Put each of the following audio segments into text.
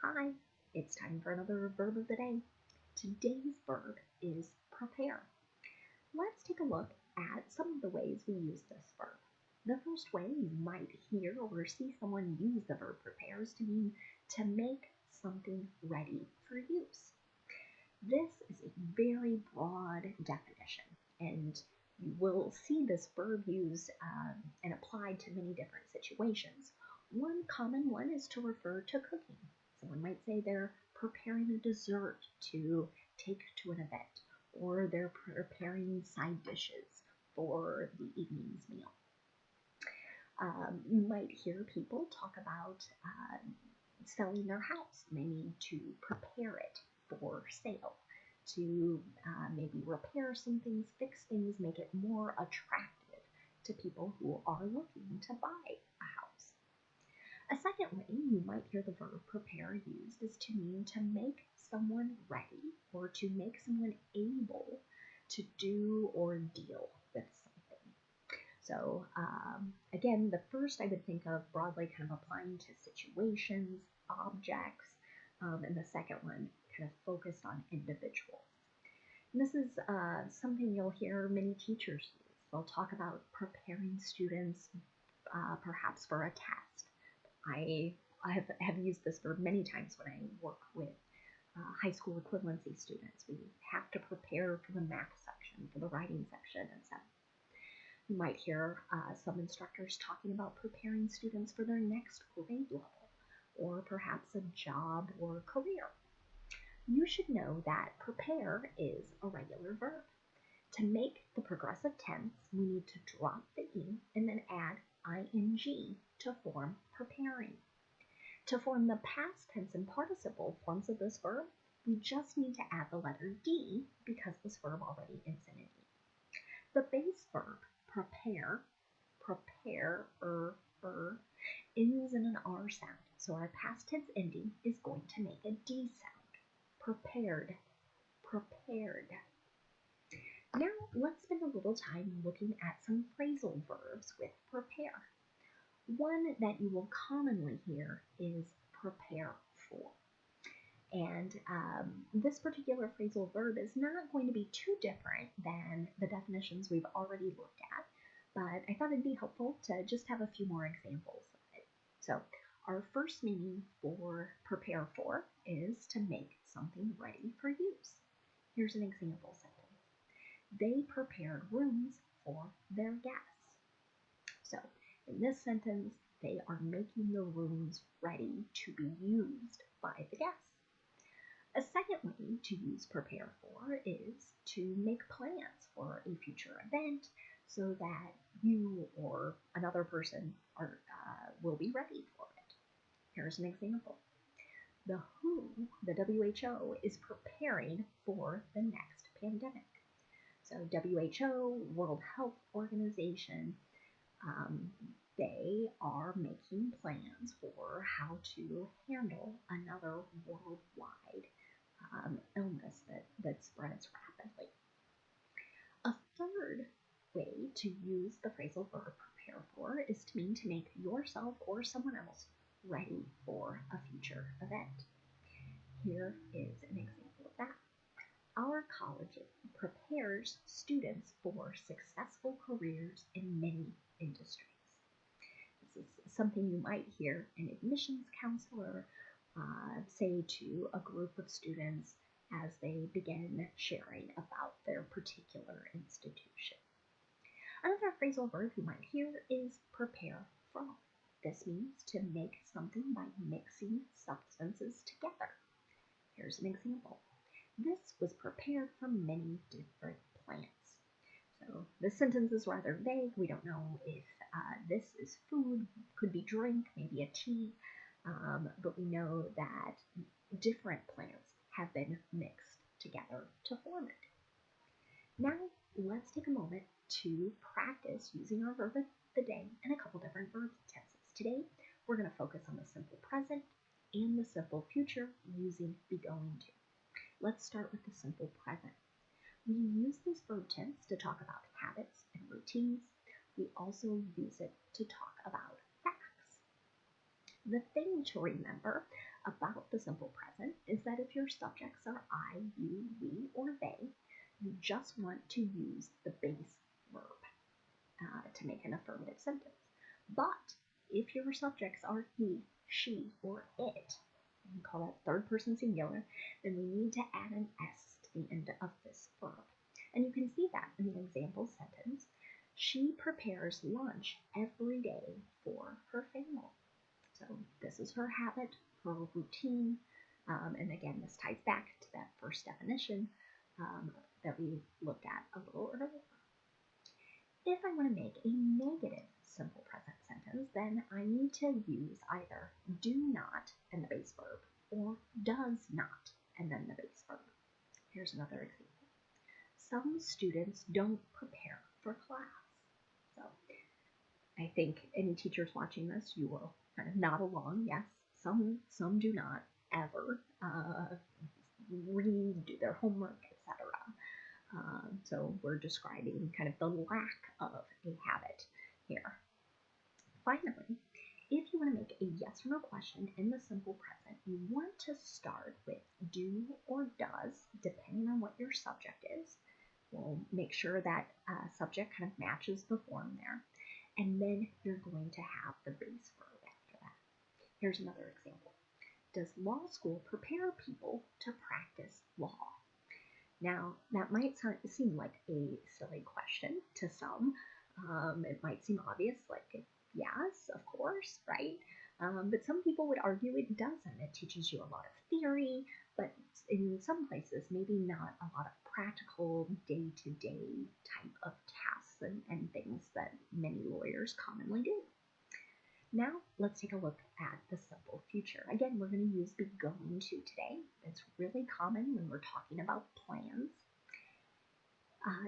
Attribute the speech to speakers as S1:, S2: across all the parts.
S1: Hi, it's time for another verb of the day. Today's verb is prepare. Let's take a look at some of the ways we use this verb. The first way you might hear or see someone use the verb prepare is to mean to make something ready for use. This is a very broad definition, and you will see this verb used and applied to many different situations. One common one is to refer to cooking. Someone might say they're preparing a dessert to take to an event, or they're preparing side dishes for the evening's meal. You might hear people talk about selling their house. They need to prepare it for sale, to maybe repair some things, fix things, make it more attractive to people who are looking to buy a house. A second way you might hear the verb prepare used is to mean to make someone ready or to make someone able to do or deal with something. So again, the first I would think of broadly kind of applying to situations, objects, and the second one kind of focused on individuals. And this is something you'll hear many teachers use. They'll talk about preparing students perhaps for a test. I have used this verb many times when I work with high school equivalency students. We have to prepare for the math section, for the writing section, and so you might hear some instructors talking about preparing students for their next grade level, or perhaps a job or career. You should know that prepare is a regular verb. To make the progressive tense, we need to drop the E and then add ing to form preparing. To form the past tense and participle forms of this verb, we just need to add the letter D because this verb already ends in an E. The base verb, prepare, ends in an R sound, so our past tense ending is going to make a D sound. Prepared. Now let's spend a little time looking at some phrasal verbs with prepare. One that you will commonly hear is prepare for. And this particular phrasal verb is not going to be too different than the definitions we've already looked at, but I thought it'd be helpful to just have a few more examples of it. So our first meaning for prepare for is to make something ready for use. Here's an example sentence. They prepared rooms for their guests. So in this sentence, they are making the rooms ready to be used by the guests. A second way to use prepare for is to make plans for a future event so that you or another person will be ready for it. Here's an example. The WHO, the WHO, is preparing for the next pandemic. So WHO, World Health Organization, they are making plans for how to handle another worldwide illness that spreads rapidly. A third way to use the phrasal verb prepare for is to mean to make yourself or someone else ready for a future event. Here is an example of that. Our college prepares students for successful careers in many industries. This is something you might hear an admissions counselor say to a group of students as they begin sharing about their particular institution. Another phrasal verb you might hear is prepare from. This means to make something by mixing substances together. Here's an example. This was prepared from many different plants. So this sentence is rather vague. We don't know if this is food, could be drink, maybe a tea, but we know that different plants have been mixed together to form it. Now let's take a moment to practice using our verb of the day in a couple different verb tenses. Today we're going to focus on the simple present and the simple future using be going to. Let's start with the simple present. We use this verb tense to talk about habits and routines. We also use it to talk about facts. The thing to remember about the simple present is that if your subjects are I, you, we, or they, you just want to use the base verb to make an affirmative sentence. But if your subjects are he, she, or it, we call that third person singular, then we need to add an S to the end of this verb. And you can see that in the example sentence. She prepares lunch every day for her family. So this is her habit, her routine, and again, this ties back to that first definition that we looked at a little earlier. If I want to make a negative simple present sentence, then I need to use either do not and the base verb or does not and then the base verb. Here's another example. Some students don't prepare for class. So I think any teachers watching this, you will kind of nod along. Yes, some do not ever read, do their homework, etc. So we're describing kind of the lack of a habit here. Finally, if you want to make a yes or no question in the simple present, you want to start with do or does, depending on what your subject is. We'll make sure that subject kind of matches the form there. And then you're going to have the base verb after that. Here's another example. Does law school prepare people to practice law? Now, that might seem like a silly question to some. It might seem obvious, like, yes, of course, right? But some people would argue it doesn't. It teaches you a lot of theory, but in some places, maybe not a lot of practical, day-to-day type of tasks and things that many lawyers commonly do. Now, let's take a look at the simple future. Again, we're going to use be going to today. It's really common when we're talking about plans.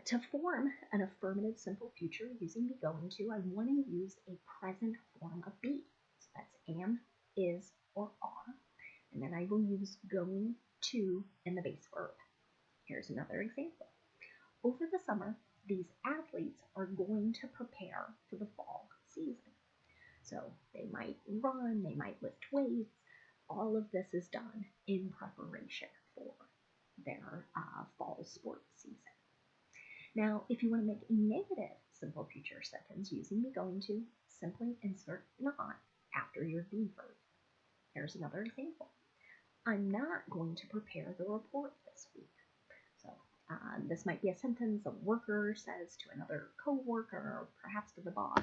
S1: To form an affirmative simple future using be going to, I want to use a present form of be. So that's am, is, or are. And then I will use going to and the base verb. Here's another example. Over the summer, these athletes are going to prepare for the fall season. So they might run, they might lift weights. All of this is done in preparation for their fall sports season. Now, if you want to make a negative simple future sentence using be going to, simply insert not after your be verb. Here's another example. I'm not going to prepare the report this week. So this might be a sentence a worker says to another coworker or perhaps to the boss.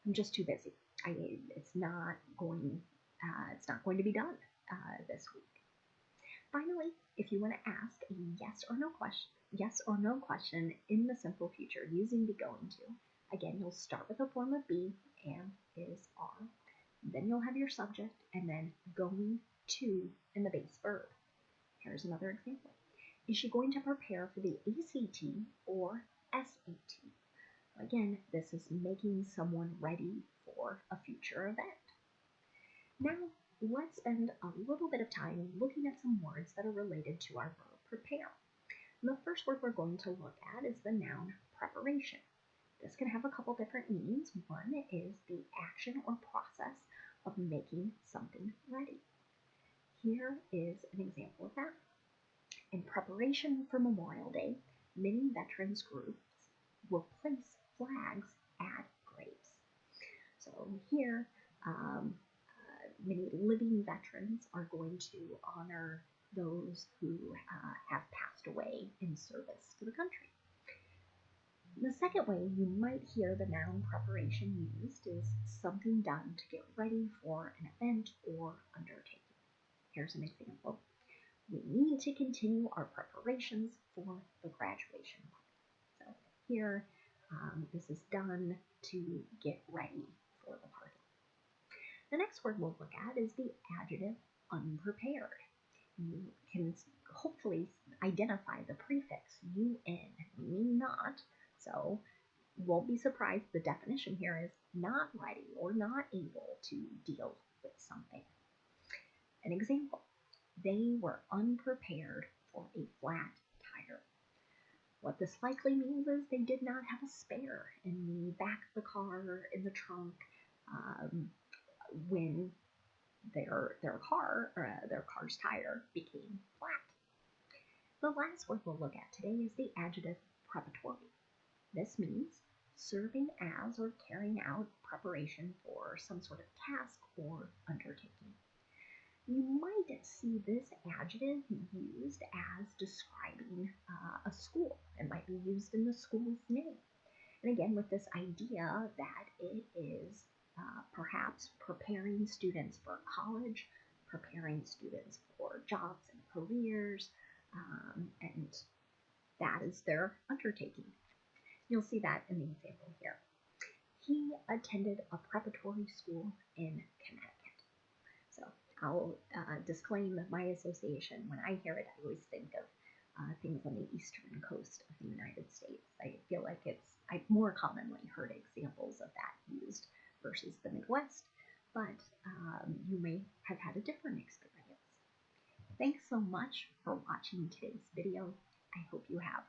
S1: I'm just too busy. It's not going to be done this week. Finally, if you want to ask a yes or no question in the simple future using be going to, again, you'll start with a form of be, am, is, are. Then you'll have your subject and then going to and the base verb. Here's another example. Is she going to prepare for the ACT or SAT? Again, this is making someone ready for a future event. Now, let's spend a little bit of time looking at some words that are related to our verb prepare. And the first word we're going to look at is the noun preparation. This can have a couple different meanings. One is the action or process of making something ready. Here is an example of that. In preparation for Memorial Day, many veterans groups will place flags at graves. So here, many living veterans are going to honor those who have passed away in service to the country. The second way you might hear the noun preparation used is something done to get ready for an event or undertaking. Here's an example. We need to continue our preparations for the graduation party. So here, this is done to get ready for the party. The next word we'll look at is the adjective unprepared. You can hopefully identify the prefix un, meaning not. So won't be surprised the definition here is not ready or not able to deal with something. An example, they were unprepared for a flat tire. What this likely means is they did not have a spare in the back of the car or in the trunk when their car's tire became flat. The last word we'll look at today is the adjective preparatory. This means serving as or carrying out preparation for some sort of task or undertaking. You might see this adjective used as describing a school. It might be used in the school's name. And again, with this idea that it is perhaps preparing students for college, preparing students for jobs and careers, and that is their undertaking. You'll see that in the example here. He attended a preparatory school in Connecticut. So I'll disclaim my association. When I hear it, I always think of things on the eastern coast of the United States. I feel like I've more commonly heard examples of that used versus the Midwest, but you may have had a different experience. Thanks so much for watching today's video. I hope you have